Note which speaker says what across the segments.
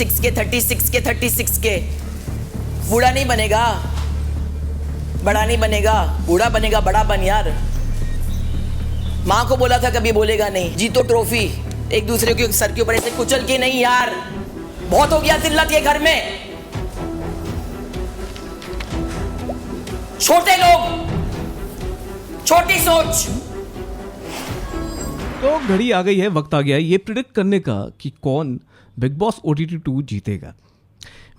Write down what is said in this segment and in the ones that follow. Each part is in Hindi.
Speaker 1: 36 के बूढ़ा नहीं बनेगा, बड़ा नहीं बनेगा, बूढ़ा बनेगा, बड़ा बन यार। माँ को बोला था कभी बोलेगा नहीं, जीतो ट्रॉफी, एक दूसरे के सर के ऊपर ऐसे कुचल के नहीं यार, बहुत हो गया जिल्लत ये घर में। छोटे लोग, छोटी सोच।
Speaker 2: तो घड़ी आ गई है, वक्त आ गया है ये प्रिडिक्ट करने का कि कौन बिग बॉस OTT 2 जीतेगा।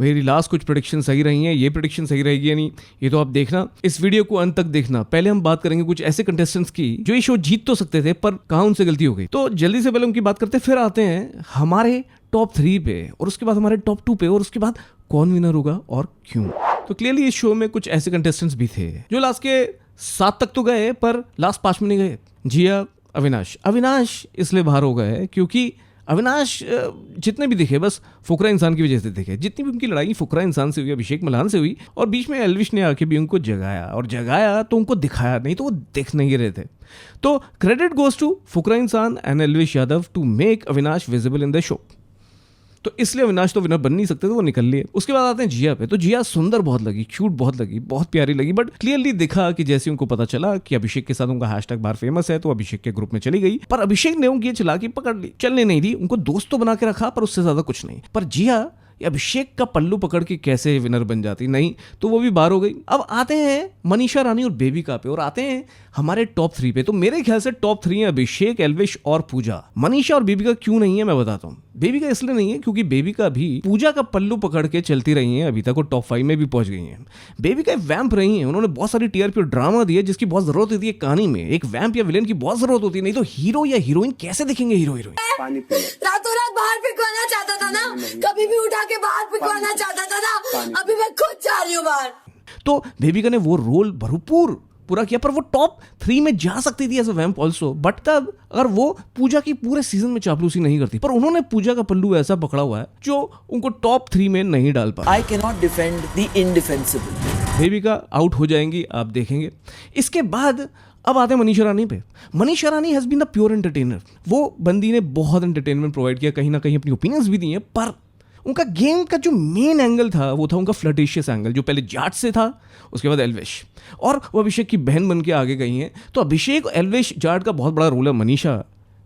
Speaker 2: मेरी लास्ट कुछ प्रेडिक्शन सही रही हैं, ये प्रेडिक्शन सही रहेगी या नहीं ये तो आप देखना, इस वीडियो को अंत तक देखना। पहले हम बात करेंगे कुछ ऐसे कंटेस्टेंट्स की जो ये शो जीत तो सकते थे पर कहाँ उनसे गलती हो गई। तो जल्दी से पहले उनकी बात करते हैं, फिर आते हैं हमारे टॉप 3 पे और उसके बाद हमारे टॉप 2 पे और उसके बाद कौन विनर होगा और क्यों। तो क्लियरली इस शो में कुछ ऐसे कंटेस्टेंट्स भी थे जो लास्ट के 7 तक तो गए पर लास्ट 5 में नहीं गए। जिया, अविनाश इसलिए बाहर हो गए क्योंकि अविनाश जितने भी दिखे बस फुकरा इंसान की वजह से दिखे। जितनी भी उनकी लड़ाई फुकरा इंसान से हुई, अभिषेक मल्हान से हुई और बीच में एल्विश ने आके भी उनको जगाया और जगाया तो उनको दिखाया, नहीं तो वो दिख नहीं रहे थे। तो credit goes to Fukra Insaan and Elvish Yadav to make Avinash visible in the show. तो इसलिए अविनाश तो विनर बन नहीं सकते थे, वो निकल लिए। उसके बाद आते हैं जिया पे। तो जिया सुंदर बहुत लगी, क्यूट बहुत लगी, बहुत प्यारी लगी, बट क्लियरली दिखा कि जैसे उनको पता चला कि अभिषेक के साथ उनका हैशटैग बार फेमस है तो अभिषेक के ग्रुप में चली गई। पर अभिषेक ने उनकी चालाकी पकड़ ली, चलने नहीं दी, उनको दोस्त तो बना के रखा पर उससे ज्यादा कुछ नहीं। पर जिया अभिषेक का पल्लू पकड़ के कैसे विनर बन जाती, नहीं तो वो भी बाहर हो गई। अब आते हैं मनीषा रानी और बेबिका पे और आते हैं हमारे टॉप 3 पे। तो मेरे ख्याल से टॉप 3 है अभिषेक, एल्विश और पूजा। मनीषा और बेबिका क्यों नहीं है मैं बताता हूँ। बेबिका इसलिए नहीं है क्योंकि बेबिका भी पूजा का पल्लू पकड़ के चलती रही हैं, अभी तक वो टॉप 5 में भी पहुंच गई हैं। बेबिका एक वैम्प रही हैं, उन्होंने बहुत सारी TRP और ड्रामा दिए जिसकी बहुत जरूरत होती है कहानी में। एक वैम्प या विलेन की बहुत जरूरत होती है, नहीं तो हीरो या हीरोइन कैसे दिखेंगे हीरो हीरोइन।
Speaker 3: रातों रात बाहर फिकवाना चाहता था ना, कभी भी उठा के बाहर फिकवाना चाहता था ना, अभी मैं खुद जा रही हूँ बाहर।
Speaker 2: तो बेबिका ने वो रोल भरपूर पूरा किया पर वो टॉप 3 में जा सकती थी as a vamp also. But तब अगर वो पूजा की पूरे सीजन में चापलूसी नहीं करती, पर उन्होंने पूजा का पल्लू ऐसा पकड़ा हुआ है जो उनको टॉप 3 में नहीं डाल पा।
Speaker 1: I can not defend the indefensible.
Speaker 2: Bebika out हो जाएंगी, आप देखेंगे। इसके बाद अब आते हैं मनीषा रानी पे। Manisha Rani has been the pure entertainer. वो बंदी ने बहुत एंटरटेनमेंट प्रोवाइड किया, कहीं ना कहीं अपनी ओपिनियंस भी दी हैं, पर उनका गेम का जो मेन एंगल था वो था उनका फ्लर्टेशियस एंगल, जो पहले जाट से था, उसके बाद एल्विश, और वो अभिषेक की बहन बन के आगे गई हैं। तो अभिषेक, एल्विश, जाट का बहुत बड़ा रोल है मनीषा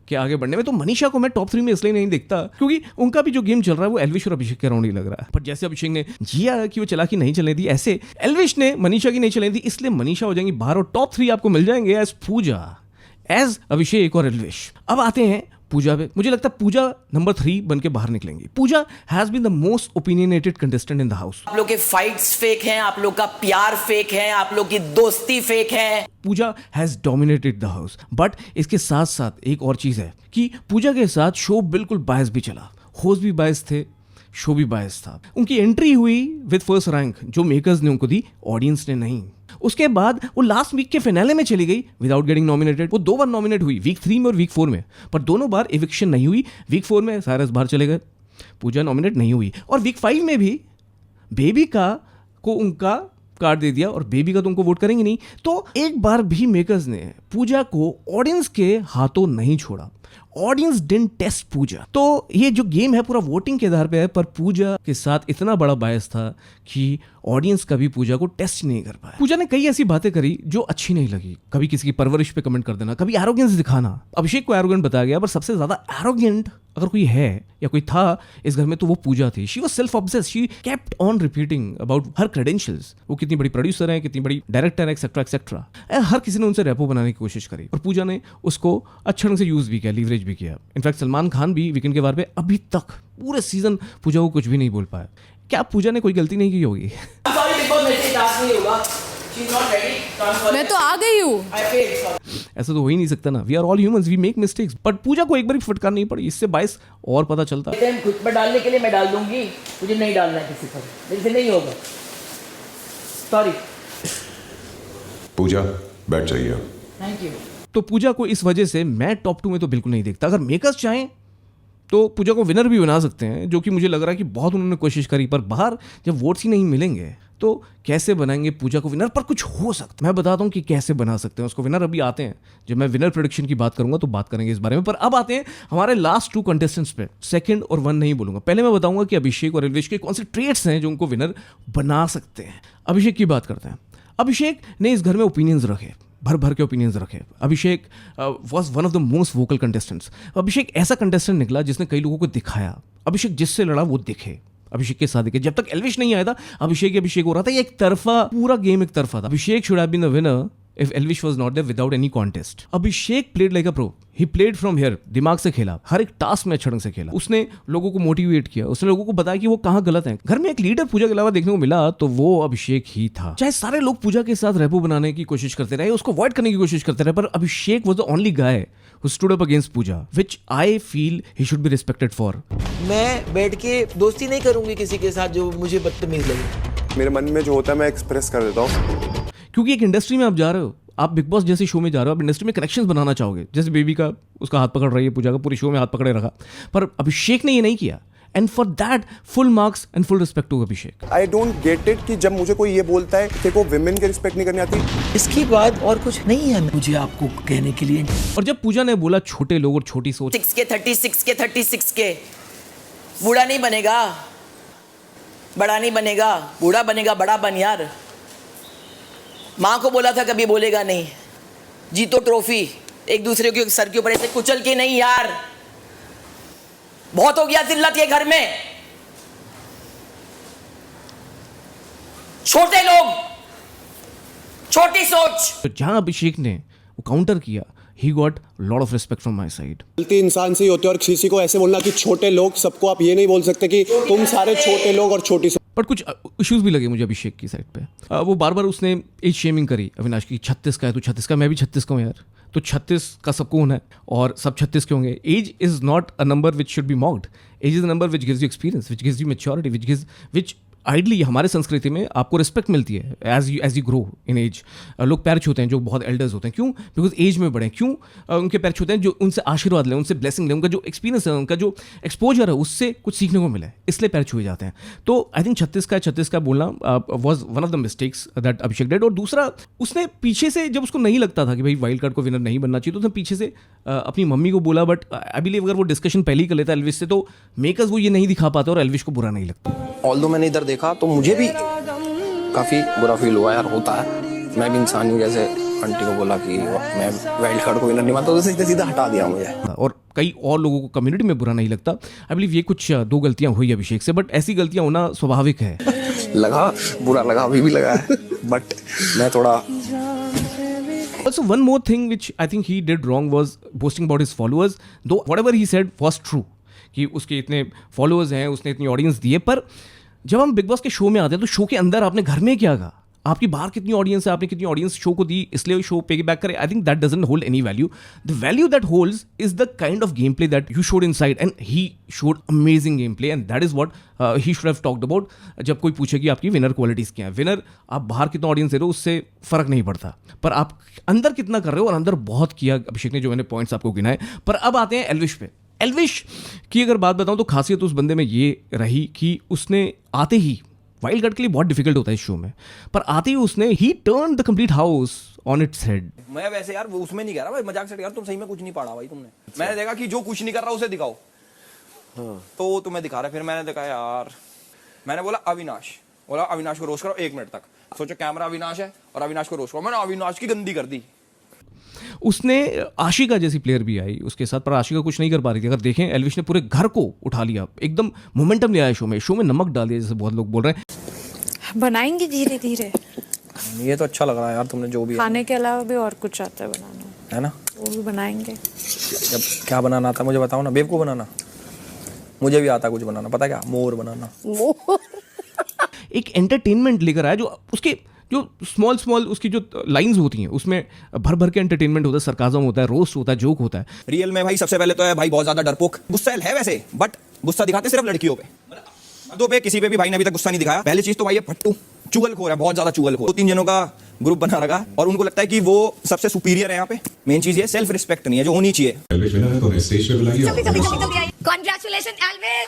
Speaker 2: के आगे बढ़ने में। तो मनीषा को मैं टॉप 3 में इसलिए नहीं देखता क्योंकि उनका भी जो गेम चल रहा है वो एल्विश और अभिषेक के अराउंड ही लग रहा है। पर जैसे अभिषेक ने जिया की वो चालाकी नहीं चलने दी, ऐसे एल्विश ने मनीषा की नहीं चलने दी, इसलिए मनीषा हो जाएंगी बाहर और टॉप 3 आपको मिल जाएंगे एज पूजा, एज अभिषेक और एल्विश। अब आते हैं पूजा पे। मुझे लगता है पूजा नंबर 3 बन के बाहर निकलेंगी। Pooja has been the most opinionated contestant in the house.
Speaker 1: आप लोग के फाइट्स फेक हैं, आप लोग का प्यार फेक है, आप लोग की दोस्ती फेक है।
Speaker 2: Pooja has dominated the house. But इसके साथ साथ एक और चीज है कि पूजा के साथ शो बिल्कुल बायस भी चला, होस्ट भी बायस थे, शो भी बायस था। उनकी एंट्री हुई विद फर्स्ट रैंक जो मेकर्स ने उनको दी, ऑडियंस ने नहीं। उसके बाद वो लास्ट वीक के फिनाले में चली गई विदाउट गेटिंग नॉमिनेटेड। वो 2 बार नॉमिनेट हुई, वीक 3 में और वीक 4 में, पर दोनों बार एविक्शन नहीं हुई। वीक 4 में साइरस बाहर चले गए, पूजा नॉमिनेट नहीं हुई, और वीक 5 में भी बेबिका को उनका कार्ड दे दिया और बेबिका तो उनको वोट करेंगे नहीं। तो एक बार भी मेकर्स ने पूजा को ऑडियंस के हाथों नहीं छोड़ा। ऑडियंस डिडंट टेस्ट पूजा। तो ये जो गेम है पूरा वोटिंग के आधार पे है, पर पूजा के साथ इतना बड़ा बायस था कि ऑडियंस कभी पूजा को टेस्ट नहीं कर पाया। पूजा ने कई ऐसी बातें करी जो अच्छी नहीं लगी, कभी किसी की परवरिश पे कमेंट कर देना, कभी एरोगेंस दिखाना। अभिषेक को एरोगेंट बताया गया, पर सबसे ज्यादा एरोगेंट अगर कोई है या कोई था इस घर में तो वो पूजा थी। She was self obsessed, she kept on repeating about her credentials. वो कितनी बड़ी प्रोड्यूसर है, कितनी बड़ी डायरेक्टर है, एक्सेट्रा एक्सेट्रा। हर किसी ने उनसे रेपो बनाने की कोशिश करी और पूजा ने उसको अच्छे ढंग से यूज भी किया, लीवरेज भी किया। इनफैक्ट सलमान खान भी वीकेंड के बार पे अभी तक पूरे सीजन पूजा को कुछ भी नहीं बोल पाया। क्या पूजा ने कोई गलती नहीं की होगी?
Speaker 3: मैं तो आ गई हूँ।
Speaker 2: ऐसा तो हो ही नहीं सकता ना, we are all humans, we make mistakes. But Pooja को एक बार फटकार नहीं पड़ी, इससे बायस और पता चलता।
Speaker 1: खुद पर डालने के लिए मैं डाल दूंगी, मुझे नहीं डालना है किसी पर, मेरे से नहीं होगा, सॉरी।
Speaker 4: पूजा बैठ जाइए।
Speaker 1: Thank you.
Speaker 2: तो पूजा को इस वजह से मैं टॉप 2 में तो बिल्कुल नहीं देखता। अगर मेकर्स चाहें तो पूजा को विनर भी बना सकते हैं, जो कि मुझे लग रहा है कि बहुत उन्होंने कोशिश करी, पर बाहर जब वोट्स ही नहीं मिलेंगे तो कैसे बनाएंगे पूजा को विनर, पर कुछ हो सकता है। मैं बताता हूँ कि कैसे बना सकते हैं उसको विनर। अभी आते हैं, जब मैं विनर प्रेडिक्शन की बात करूंगा तो बात करेंगे इस बारे में। पर अब आते हैं हमारे लास्ट 2 कंटेस्टेंट्स पे। सेकंड और 1 नहीं बोलूंगा। पहले मैं बताऊंगा कि अभिषेक और एल्विश के कौन से ट्रेट्स हैं जो उनको विनर बना सकते हैं। अभिषेक की बात करते हैं। अभिषेक ने इस घर में ओपिनियंस रखे, भर भर के ओपिनियंस रखे। Abhishek was one of the most vocal contestants. Abhishek ऐसा कंटेस्टेंट निकला जिसने कई लोगों को दिखाया। अभिषेक जिससे लड़ा वो दिखे, अभिषेक के साथ दिखे। जब तक एल्विश नहीं आया था अभिषेक हो रहा था। ये एक तरफा, पूरा गेम एक तरफा था। Abhishek should have been the winner if Elvish was not there without any contest. Abhishek played like a pro. He played from here. दिमाग से खेला, हर एक टास्क में अच्छे ढंग से खेला। उसने लोगों को मोटिवेट किया, उसने लोगों को बताया कि वो कहाँ गलत हैं। घर में एक लीडर पूजा के अलावा देखने को मिला तो वो अभिषेक ही था। चाहे सारे लोग पूजा के साथ रेपो बनाने की कोशिश करते रहे, उसको अवॉइड करने की कोशिश करते रहे, पर अभिषेक was the only guy who stood up against Pooja, which I feel he should be respected for.
Speaker 1: मैं बैठ के दोस्ती नहीं करूंगी किसी के साथ जो मुझे बदतमीज लगे।
Speaker 4: मेरे मन में जो होता है मैं एक्सप्रेस कर देता हूँ।
Speaker 2: क्योंकि एक इंडस्ट्री में आप जा रहे हो, आप बिग बॉस जैसे शो में जा रहे हो, आप इंडस्ट्री में कनेक्शंस बनाना चाहोगे। जैसे बेबी का उसका हाथ पकड़ रही है, पूजा का पूरे शो में हाथ पकड़े रखा, पर अभिषेक ने ये नहीं किया। And for that full marks and full respect to Abhishek.
Speaker 4: I don't get it कि जब मुझे कोई ये बोलता है कि को विमेन की रिस्पेक्ट नहीं करनी आती।
Speaker 1: इसके बाद और कुछ नहीं है मुझे आपको कहने के लिए।
Speaker 2: और जब पूजा ने बोला छोटे लोग और छोटी सोच,
Speaker 1: 36 के बूढ़ा नहीं बनेगा, बड़ा नहीं बनेगा, बूढ़ा बनेगा, बड़ा बन यार। माँ को बोला था कभी बोलेगा नहीं, जीतो ट्रॉफी, एक दूसरे के सर के ऊपर ऐसे कुचल के नहीं यार। बहुत हो गया जिल्लत ये घर में। छोटे लोग, छोटी सोच।
Speaker 2: तो जहां अभिषेक ने वो काउंटर किया, he got lot of respect from my side.
Speaker 5: गलती इंसान से ही होती है और किसी को ऐसे बोलना कि छोटे लोग, सबको आप ये नहीं बोल सकते कि तुम सारे छोटे लोग और छोटी सी।
Speaker 2: बट कुछ इश्यूज भी लगे मुझे अभिषेक की साइड पे। वो बार बार उसने एज शेमिंग करी अविनाश की। 36 का है तो 36 का, मैं भी 36 का हूँ यार, तो 36 का सबको होना है और सब 36 के होंगे। Age is not a number which should be mocked. Age is a number which gives you experience, which gives you maturity, which ideally हमारे संस्कृति में आपको रिस्पेक्ट मिलती है as you grow in age. लोग पैर छूते हैं जो बहुत एल्डर्स होते हैं, क्यों? बिकॉज एज में बढ़े। क्यों उनके पैर छूते हैं? जो उनसे आशीर्वाद लें, उनसे ब्लेसिंग लें, उनका जो एक्सपीरियंस है, उनका जो एक्सपोजर है, उससे कुछ सीखने को मिले, इसलिए पैर छुए जाते हैं। तो आई थिंक 36 का बोलना was one of the mistakes that Abhishek did. और दूसरा, उसने पीछे से, जब उसको नहीं लगता था कि भाई वाइल्ड कार्ड को विनर नहीं बनना चाहिए, तो उसने पीछे से अपनी मम्मी को बोला। बट आई बिलीव अगर वो डिस्कशन पहले ही कर लेता एल्विश से, तो मेकर्स वो ये नहीं दिखा पाते और एल्विश को बुरा नहीं लगता।
Speaker 6: ऑल्दो मैंने इधर देखा तो मुझे भी काफ़ी बुरा फील हुआ यार, होता है। मैं भी इंसान हूँ, जैसे आंटी को बोला कि मैं वाइल्ड कार्ड को विनर नहीं मानता, तो सीधे सीधा हटा दिया मुझे।
Speaker 2: और कई और लोगों को कम्युनिटी में बुरा नहीं लगता। आई बिलीव ये कुछ 2 गलतियां हुई अभिषेक से, बट ऐसी गलतियां होना स्वाभाविक है।
Speaker 6: लगा, बुरा लगा, अभी भी लगा है, बट मैं थोड़ा।
Speaker 2: Also, one more thing which I think he did wrong was boasting about his followers. Though whatever he said was true, कि उसके इतने फॉलोअर्स हैं, उसने इतनी ऑडियंस दी है, पर जब हम बिग बॉस के शो में आते हैं तो शो के अंदर आपने घर में क्या कहा, आपकी बाहर कितनी ऑडियंस है, आपने कितनी ऑडियंस शो को दी, इसलिए शो पे बैक करे। I think that doesn't hold any value. The value that holds is the kind of game play that you showed inside, and he showed amazing game play, and that is what he should have talked about. जब कोई पूछे कि आपकी विनर क्वालिटीज क्या है, विनर आप बाहर कितना ऑडियंस दे रहे हो उससे फर्क नहीं पड़ता, पर आप अंदर कितना कर रहे हो, और अंदर बहुत किया अभिषेक ने, जो मैंने पॉइंट्स आपको गिनाए। पर अब आते हैं एल्विश पे। एल्विश की अगर बात बताऊं तो खासियत उस बंदे में ये रही कि उसने आते ही, वाइल्ड कार्ड के लिए बहुत डिफिकल्ट होता है इस शो में, पर आते ही उसने ही turn the complete house on its head.
Speaker 6: मैं वैसे यार वो उसमें नहीं कह रहा भाई, मजाक से यार, तुम सही में कुछ नहीं पढ़ा भाई तुमने। मैंने देखा कि जो कुछ नहीं कर रहा उसे दिखाओ, तो तुम्हें दिखा रहा है। फिर मैंने देखा यार, मैंने बोला अविनाश को रोस्ट करो 1 मिनट तक। सोचो कैमरा अविनाश है और अविनाश को रोस्ट करो, मैंने अविनाश की गंदी कर दी।
Speaker 2: उसने आशिका जैसी प्लेयर भी आई उसके साथ, पर आशिका कुछ नहीं कर पा रही थी। अगर देखें एल्विश ने पूरे घर को उठा लिया, एकदम मोमेंटम ले आया शो में नमक डाल दिया, जैसे बहुत लोग बोल रहे हैं।
Speaker 7: बनाएंगे धीरे धीरे।
Speaker 6: ये तो अच्छा लग रहा है यार, तुमने जो भी
Speaker 7: खाने के अलावा भी और कुछ आता है बनाना,
Speaker 6: है ना,
Speaker 7: वो भी बनाएंगे।
Speaker 6: जब क्या बनाना आता मुझे बताओ ना, बेवकूफ बनाना मुझे भी आता कुछ बनाना, पता क्या, मोर बनाना।
Speaker 2: एक एंटरटेनमेंट लेकर आया, जो उसके जो स्मॉल उसकी जो लाइंस होती हैं उसमें भर भर के एंटरटेनमेंट होता है, सरकाज़म होता है, रोस्ट होता है, जोक होता है।
Speaker 6: रियल में भाई सबसे पहले तो है भाई बहुत ज्यादा डरपोक, गुस्सा है वैसे, बट गुस्सा दिखाते सिर्फ लड़कियों पे, मर्दों पे किसी पे भी भाई ने अभी तक गुस्सा नहीं दिखाया। पहली चीज तो भाई ये फट्टू चुगलखोर है, बहुत ज्यादा चुगलखोर। 2-3 जनों का ग्रुप बना रखा और उनको लगता है कि वो सबसे सुपीरियर है यहाँ पे। मेन चीज ये सेल्फ रिस्पेक्ट नहीं है जो होनी चाहिए।
Speaker 3: Congratulations, Elvis.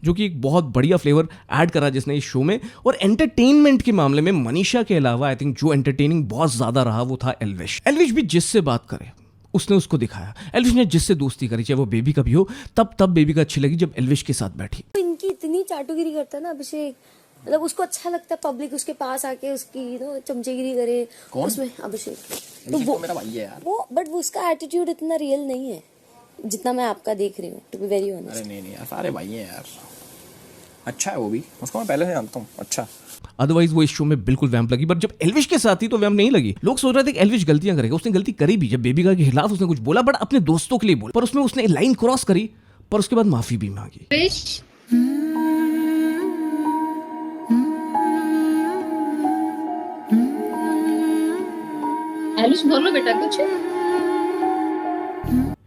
Speaker 2: जो कि एक बहुत बढ़िया फ्लेवर ऐड करा जिसने इस शो में। और एंटरटेनमेंट के मामले में मनीषा के अलावा आई थिंक जो एंटरटेनिंग बहुत ज्यादा रहा वो था एल्विश। एल्विश भी जिससे बात करे उसने उसको दिखाया। एल्विश ने जिससे दोस्ती करी चाहे वो बेबी का भी हो, तब बेबी का अच्छी लगी जब एल्विश के साथ बैठी।
Speaker 8: इनकी इतनी चाटुगिरी करता है ना अभिषेक, मतलब उसको अच्छा लगता है पब्लिक उसके पास आके उसकी चमचेगिरी करे। कौन? उसमें अभिषेक तो वो मेरा भाई है यार। वो बट उसका एटीट्यूड इतना रियल नहीं है जितना मैं आपका देख रही हूँ, टू बी वेरी ऑनेस्ट।
Speaker 6: अरे नहीं यार, सारे भाई हैं यार, अच्छा है वो भी, उसको मैं पहले से जानता हूँ। अच्छा,
Speaker 2: अदरवाइज वो इस शो में बिल्कुल वैम्प लगी, पर जब एल्विश के साथ थी तो वैम्प नहीं लगी। लोग सोच रहे थे कि एल्विश गलतियां करेगा, उसने गलती करी भी। जब बेबी का के खिलाफ उसने कुछ बोला बट अपने दोस्तों के लिए बोला, पर उसमें उसने लाइन क्रॉस करी, पर उसके बाद माफी भी मांगी।
Speaker 9: एलिश बोलो बेटा कुछ।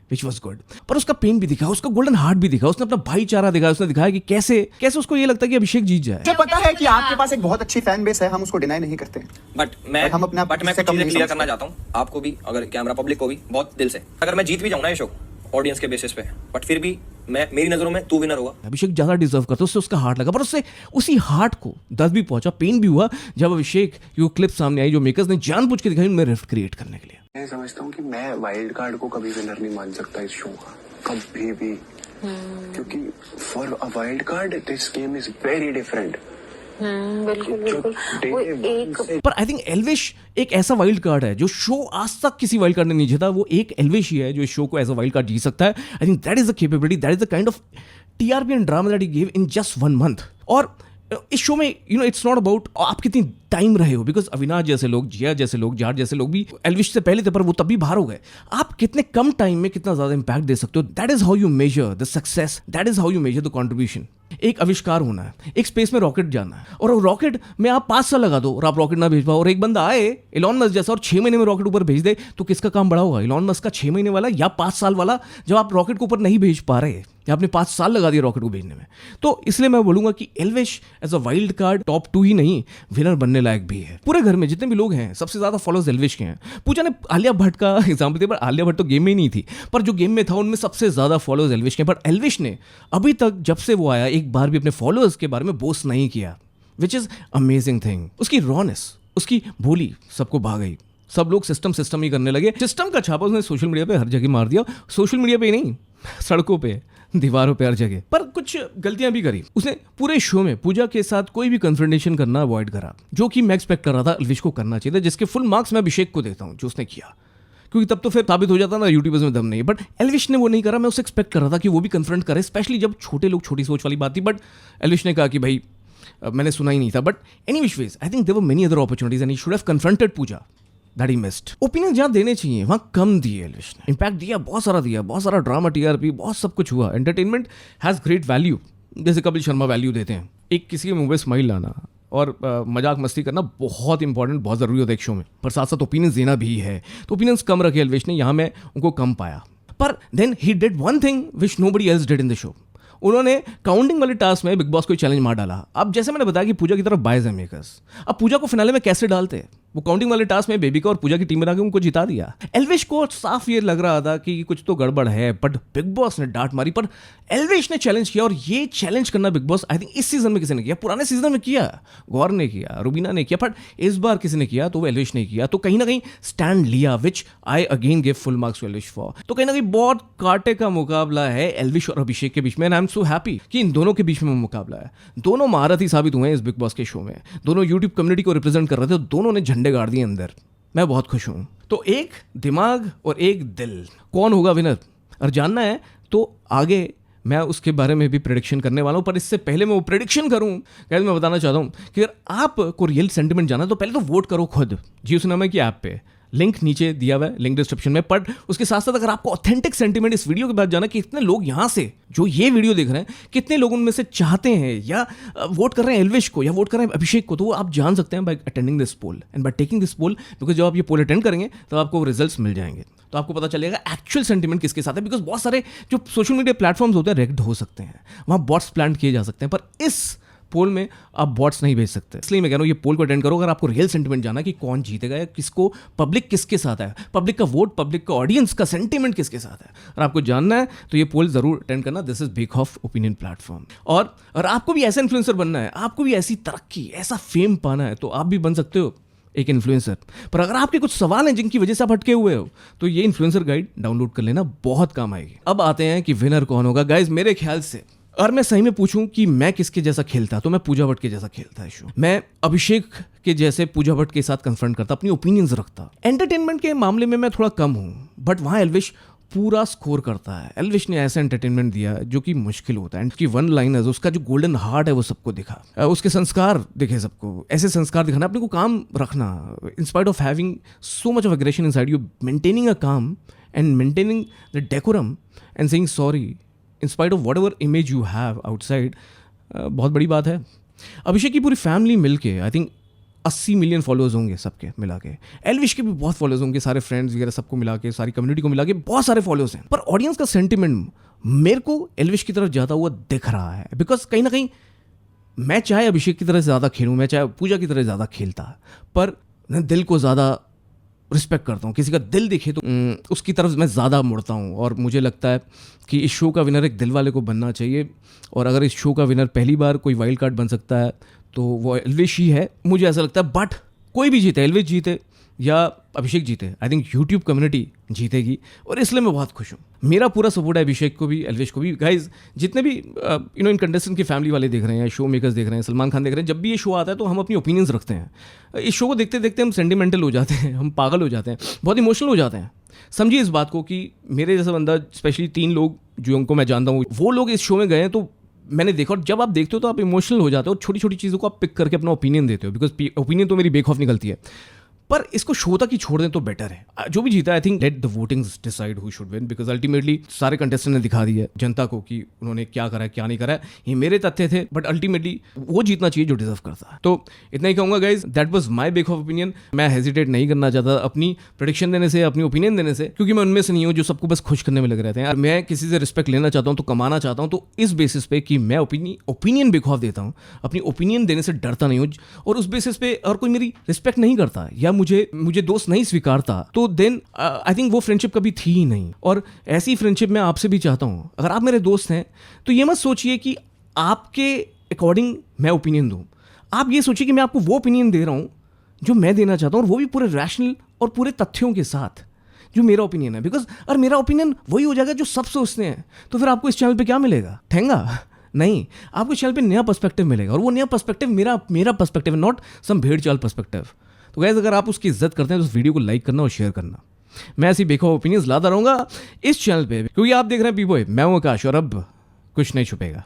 Speaker 2: Which was good. पर उसका पेन भी दिखा, उसका गोल्डन हार्ट भी दिखा, उसने अपना भाईचारा दिखाया, उसने दिखाया कि कैसे उसको ये लगता है कि अभिषेक जीत जाए।
Speaker 10: मुझे पता है कि आपके पास एक बहुत अच्छी फैन बेस है, हम उसको डिनाई नहीं करते,
Speaker 6: बट मैं
Speaker 10: कुछ
Speaker 6: चीजें क्लियर करना चाहता हूँ आपको भी, अगर कैमरा पब्लिक को भी, बहुत दिल से। अगर मैं जीत भी जाऊँ ना ये शो ऑडियंस के बेसिस पे, बट फिर भी मेरी नजरों में तू विनर होगा।
Speaker 2: अभिषेक ज्यादा डिजर्व करता, उससे उसका हार्ट लगा, पर उससे उसी हार्ट को दर्द भी पहुंचा, पेन भी हुआ जब अभिषेक की वो क्लिप सामने आई जो मेकर्स ने जानबूझ के दिखाई उनमें रिफ्ट क्रिएट करने के लिए।
Speaker 5: मैं समझता हूँ कि मैं वाइल्ड कार्ड को कभी विनर नहीं मान सकता इस शो का, कभी भी, क्योंकि for a wild card this game is very different.
Speaker 8: बिल्कुल।
Speaker 2: पर आई थिंक एल्विश एक ऐसा वाइल्ड कार्ड है जो शो आज तक किसी वाइल्ड कार्ड ने नहीं जीता। वो एक एल्विश ही है जो इस शो को एज अ वाइल्ड कार्ड जीत सकता है। I think that is the capability, that is the kind of TRP and drama that he give in just 1 month। और इस शो में इट्स नॉट अबाउट आप कितनी टाइम रहे हो, बिकॉज अविनाश जैसे लोग, जिया जैसे लोग, जाट जैसे लोग भी एल्विश से पहले थे पर वो तब भी बाहर हो गए। आप कितने कम टाइम में कितना ज्यादा इंपैक्ट दे सकते हो, that is how you measure the success, that is how you measure the contribution. एक आविष्कार होना है, एक स्पेस में रॉकेट जाना है, और रॉकेट में आप 5 साल लगा दो और आप रॉकेट ना भेज पाओ, और एक बंदा आए इलॉन मस्क जैसा और 6 महीने में रॉकेट ऊपर भेज दे, तो किसका काम बड़ा होगा, इलॉन मस्क का 6 महीने वाला या 5 साल वाला, जब आप रॉकेट को ऊपर नहीं भेज पा रहे या आपने 5 साल लगा दिए रॉकेट को भेजने में। तो इसलिए मैं बोलूंगा कि Elvish as a wild card top 2 ही नहीं, विनर बनने लायक भी है। पूरे घर में जितने भी लोग हैं सबसे ज्यादा फॉलोअर्स एल्विश के हैं। पूजा ने आलिया भट्ट का एग्जाम्पल दिया, पर आलिया भट्ट तो गेम में ही नहीं थी, पर जो गेम में था उनमें सबसे ज्यादा फॉलोअर्स एल्विश के हैं। पर एल्विश ने अभी तक जब से वो आया एक बार भी अपने फॉलोअर्स के बारे में बोस्ट नहीं किया, विच इज अमेजिंग थिंग। उसकी रॉनेस, उसकी बोली सबको भा गई। सब लोग सिस्टम ही करने लगे। सिस्टम का छापा उसने सोशल मीडिया पे हर जगह मार दिया। सोशल मीडिया पे ही नहीं, सड़कों पे, दीवारों पे, हर जगह। पर कुछ गलतियां भी करी उसने। पूरे शो में पूजा के साथ कोई भी कन्फ्रंटेशन करना अवॉइड करा, जो कि मैं एक्सपेक्ट कर रहा था एल्विश को करना चाहिए था, जिसके फुल मार्क्स मैं अभिषेक को देता हूं जो उसने किया, क्योंकि तब तो फिर साबित हो जाता ना यूट्यूबर्स में दम नहीं। बट एल्विश ने वो नहीं करा। मैं उससे एक्सपेक्ट कर रहा था कि वो भी कन्फ्रंट करे, स्पेशली जब छोटे लोग, छोटी सोच वाली बात थी। बट एल्विश ने कहा कि भाई मैंने सुना ही नहीं था। But any which ways I think there were many other opportunities and he should have confronted Pooja, that he missed. Opinion जहाँ देने चाहिए वहाँ कम दिए एल्विश ने। इम्पैक्ट दिया, बहुत सारा ड्रामा, टीआरपी, बहुत सब कुछ हुआ। एंटरटेनमेंट हैज़ ग्रेट वैल्यू, जैसे कपिल शर्मा वैल्यू देते हैं। एक किसी के मुंह पे स्माइल लाना और मजाक मस्ती करना बहुत इंपॉर्टेंट, बहुत ज़रूरी होता है एक शो में, पर साथ साथ ओपिनियंस देना भी है। तो ओपिनियंस कम रखे एल्विश ने, यहाँ मैं उनको कम पाया। पर then he did one thing which nobody else did in the show. उन्होंने काउंटिंग वाले टास्क में बिग बॉस को चैलेंज मार डाला। अब जैसे मैंने बताया कि पूजा की तरफ बायज है मेकर्स, अब पूजा को फिनाले में कैसे डालते हैं? वो काउंटिंग वाले टास्क में बेबी का और पूजा की टीम बना के उनको जिता दिया। एल्विश को साफ ये लग रहा था कि कुछ तो गड़बड़ है, बट बिग बॉस ने डांट मारी। पर एल्विश ने चैलेंज किया, और ये चैलेंज करना बिग बॉस आई थिंक इस सीजन में किसी ने किया, पुराने सीजन में किया, गौर ने किया, रुबीना ने किया, बट इस बार किसी ने किया तो वो एल्विश ने किया। तो कहीं ना कहीं स्टैंड लिया, which I again give full marks to Elvish for. तो कहीं ना कहीं बहुत कांटे का मुकाबला है एल्विश और अभिषेक के बीच में, and I am so happy कि इन दोनों के बीच में मुकाबला है। दोनों महारथी साबित हुए हैं इस बिग बॉस के शो में। दोनों यूट्यूब कम्युनिटी को रिप्रेजेंट कर रहे थे, दोनों ने झंडे गाड़ दिए अंदर। मैं बहुत खुश हूं। तो एक दिमाग और एक दिल, कौन होगा विनर और जानना है तो आगे मैं उसके बारे में भी प्रेडिक्शन करने वाला हूं। पर इससे पहले मैं वो प्रेडिक्शन करूं, मैं बताना चाहता हूं कि अगर आपको रियल सेंटिमेंट जाना है तो पहले तो वोट करो खुद जियो सिनेमा की ऐप पे। लिंक नीचे दिया हुआ है, लिंक डिस्क्रिप्शन में। पर उसके साथ साथ अगर आपको ऑथेंटिक सेंटीमेंट इस वीडियो के बाद जाना कि कितने लोग यहाँ से जो ये वीडियो देख रहे हैं, कितने लोग उनमें से चाहते हैं या वोट कर रहे हैं एल्विश को या वोट कर रहे हैं अभिषेक को, तो वो आप जान सकते हैं by attending this poll and by taking this poll. Because जब आप ये पोल अटेंड करेंगे तो आपको रिजल्ट्स मिल जाएंगे, तो आपको पता चलेगा एक्चुअल सेंटीमेंट किसके साथ है। बिकॉज बहुत सारे जो सोशल मीडिया प्लेटफॉर्म्स होते हैं रेक्ड हो सकते हैं, वहाँ बॉट्स प्लांट किए जा सकते हैं, पर इस पोल में आप बॉट्स नहीं भेज सकते। इसलिए मैं कह रहा हूँ ये पोल को अटेंड करो अगर आपको रियल सेंटिमेंट जाना कि कौन जीतेगा या किसको, पब्लिक किसके साथ है, पब्लिक का वोट, पब्लिक का ऑडियंस का सेंटिमेंट किसके साथ है। अगर आपको जानना है तो ये पोल जरूर अटेंड करना। This is bake of opinion platform. और आपको भी ऐसा इन्फ्लुएंसर बनना है, आपको भी ऐसी तरक्की, ऐसा फेम पाना है, तो आप भी बन सकते हो एक इन्फ्लुएंसर। पर अगर आपके कुछ सवाल हैं जिनकी वजह से आप अटके हुए हो, तो ये इन्फ्लुएंसर गाइड डाउनलोड कर लेना, बहुत काम आएगी। अब आते हैं कि विनर कौन होगा। गाइज मेरे ख्याल से और मैं सही में पूछूं कि मैं किसके जैसा खेलता, तो मैं पूजा भट्ट के जैसा खेलता है शो। मैं अभिषेक के जैसे पूजा भट्ट के साथ कन्फ्रंट करता, अपनी ओपिनियंस रखता। एंटरटेनमेंट के मामले में मैं थोड़ा कम हूं, बट वहां एल्विश पूरा स्कोर करता है। एल्विश ने ऐसा एंटरटेनमेंट दिया जो कि मुश्किल होता है। उसकी वन लाइनर्स, उसका जो गोल्डन हार्ट है वो सबको दिखा, उसके संस्कार दिखे सबको। ऐसे संस्कार दिखाना, अपने को काम रखना, in spite of having so much of aggression inside you, maintaining a calm and maintaining the decorum and saying sorry in spite of whatever image you have outside, बहुत बड़ी बात है। अभिषेक की पूरी फैमिली मिलके आई थिंक 80 मिलियन फॉलोअर्स होंगे सबके मिला के। एल्विश के भी बहुत फॉलोअर्स होंगे, सारे फ्रेंड्स वगैरह सबको मिला के, सारी कम्युनिटी को मिला के बहुत सारे फॉलोअर्स हैं। पर ऑडियंस का सेंटिमेंट मेरे को एल्विश की तरफ जाता हुआ दिख रहा है। बिकॉज कहीं ना कहीं मैं चाहे अभिषेक की तरह ज़्यादा खेलूँ, मैं चाहे पूजा की तरह ज़्यादा खेलता, पर मैं दिल को ज़्यादा रिस्पेक्ट करता हूँ। किसी का दिल दिखे तो उसकी तरफ मैं ज़्यादा मुड़ता हूँ। और मुझे लगता है कि इस शो का विनर एक दिल वाले को बनना चाहिए। और अगर इस शो का विनर पहली बार कोई वाइल्ड कार्ड बन सकता है तो वो एल्विश ही है, मुझे ऐसा लगता है। बट कोई भी जीते, एल्विश जीते या अभिषेक जीते, आई थिंक यूट्यूब कम्युनिटी जीतेगी। और इसलिए मैं बहुत खुश हूँ। मेरा पूरा सपोर्ट है अभिषेक को भी, एल्विश को भी। गाइज जितने भी इन कंटेस्टेंट की फैमिली वाले देख रहे हैं, शो मेकर्स देख रहे हैं, सलमान खान देख रहे हैं, जब भी ये शो आता है तो हम अपनी ओपिनियंस रखते हैं। इस शो को देखते देखते हम सेंटिमेंटल हो जाते हैं, हम पागल हो जाते हैं, बहुत इमोशनल हो जाते हैं। समझिए इस बात को कि मेरे जैसा बंदा, स्पेशली 3 लोग जो उनको मैं जानता हूँ, वो लोग इस शो में गए हैं, तो मैंने देखा। और जब आप देखते हो तो आप इमोशनल हो जाते हो और छोटी छोटी चीज़ों को आप पिक करके अपना ओपिनियन देते हो। बिकॉज ओपिनियन तो मेरी बेक ऑफ निकलती है, पर इसको शो तक ही छोड़ दें तो बेटर है। जो भी जीता I think let the votings decide who should win. Because ultimately सारे कंटेस्टेंट ने दिखा दिया जनता को कि उन्होंने क्या करा है क्या नहीं करा है। ये मेरे तथ्य थे, बट अल्टीमेटली वो जीतना चाहिए जो डिजर्व करता है। तो इतना ही कहूँगा guys, that was my bake of opinion. मैं हेजिटेट नहीं करना चाहता अपनी प्रेडिक्शन देने से, अपनी ओपिनियन देने से, क्योंकि मैं उनमें से नहीं हूँ जो सबको बस खुश करने में लगे रहते हैं। और मैं किसी से रिस्पेक्ट लेना चाहता हूँ तो कमाना चाहता हूँ, तो इस बेसिस पे कि मैं ओपिनियन बेक ऑफ देता हूँ, अपनी ओपिनियन देने से डरता नहीं हूँ। और उस बेसिस पे और कोई मेरी रिस्पेक्ट नहीं करता या मुझे दोस्त नहीं स्वीकारता, तो देन आई थिंक वो फ्रेंडशिप कभी थी ही नहीं। और ऐसी फ्रेंडशिप मैं आपसे भी चाहता हूँ। अगर आप मेरे दोस्त हैं तो ये मत सोचिए कि आपके अकॉर्डिंग मैं ओपिनियन दूँ। आप ये सोचिए कि मैं आपको वो ओपिनियन दे रहा हूँ जो मैं देना चाहता हूँ, और वो भी पूरे रैशनल और पूरे तथ्यों के साथ जो मेरा ओपिनियन है। बिकॉज अगर मेरा ओपिनियन वही हो जाएगा जो सब सोचते हैं, तो फिर आपको इस चैनल पे क्या मिलेगा? ठेंगा नहीं, आपको इस चैनल पे नया पर्सपेक्टिव मिलेगा। और वो नया पर्सपेक्टिव मेरा पर्सपेक्टिव है, नॉट सम भेड़ चाल पर्सपेक्टिव। तो गाइस अगर आप उसकी इज्जत करते हैं तो उस वीडियो को लाइक करना और शेयर करना। मैं ऐसी बेखौफ ओपिनियंस लाता रहूंगा इस चैनल पे, क्योंकि आप देख रहे हैं पीबॉय, मैं हूं आकाश, और अब कुछ नहीं छुपेगा।